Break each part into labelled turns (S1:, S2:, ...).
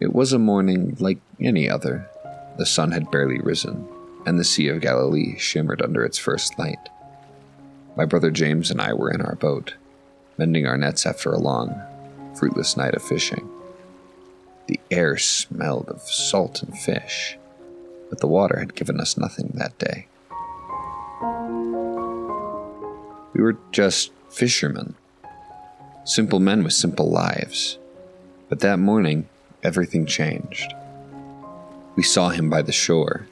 S1: It was a morning like any other. The sun had barely risen, and the Sea of Galilee shimmered under its first light. My brother James and I were in our boat, mending our nets after a long, fruitless night of fishing. The air smelled of salt and fish, but the water had given us nothing that day. We were just fishermen, simple men with simple lives. But that morning, everything changed. We saw him by the shore,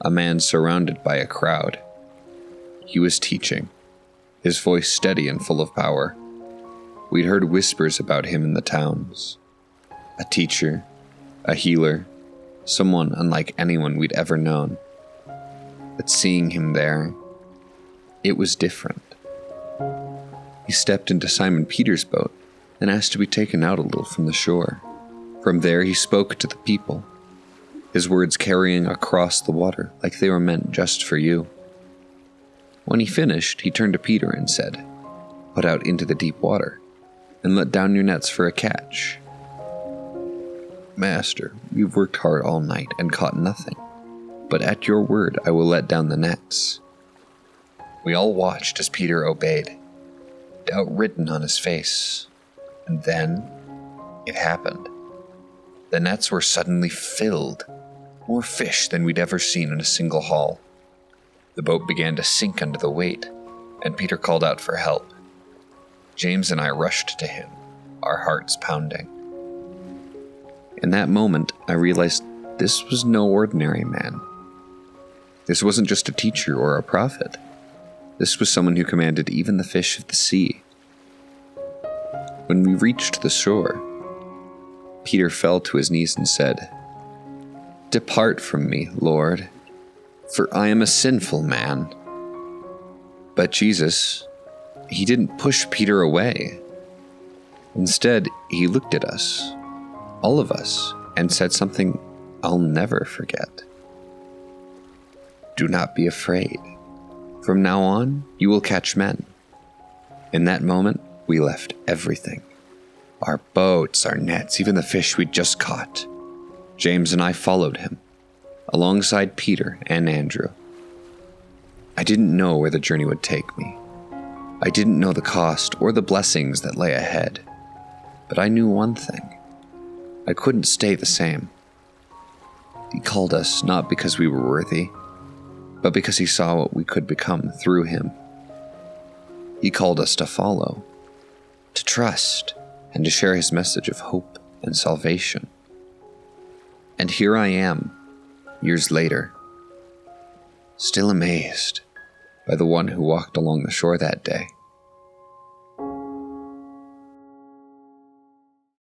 S1: a man surrounded by a crowd. He was teaching, his voice steady and full of power. We'd heard whispers about him in the towns. A teacher, a healer, someone unlike anyone we'd ever known. But seeing him there, it was different. He stepped into Simon Peter's boat and asked to be taken out a little from the shore. From there he spoke to the people, his words carrying across the water like they were meant just for you. When he finished, he turned to Peter and said, "Put out into the deep water and let down your nets for a catch." "Master, we've worked hard all night and caught nothing, but at your word I will let down the nets." We all watched as Peter obeyed, doubt written on his face. And then it happened. The nets were suddenly filled, more fish than we'd ever seen in a single haul. The boat began to sink under the weight, and Peter called out for help. James and I rushed to him, our hearts pounding. In that moment, I realized this was no ordinary man. This wasn't just a teacher or a prophet. This was someone who commanded even the fish of the sea. When we reached the shore, Peter fell to his knees and said, "Depart from me, Lord, for I am a sinful man." But Jesus, he didn't push Peter away. Instead, he looked at us, all of us, and said something I'll never forget. "Do not be afraid. From now on, you will catch men." In that moment, we left everything. Our boats, our nets, even the fish we'd just caught. James and I followed him, alongside Peter and Andrew. I didn't know where the journey would take me. I didn't know the cost or the blessings that lay ahead. But I knew one thing. I couldn't stay the same. He called us not because we were worthy, but because he saw what we could become through him. He called us to follow, to trust, and to share his message of hope and salvation. And here I am, years later, still amazed by the one who walked along the shore that day.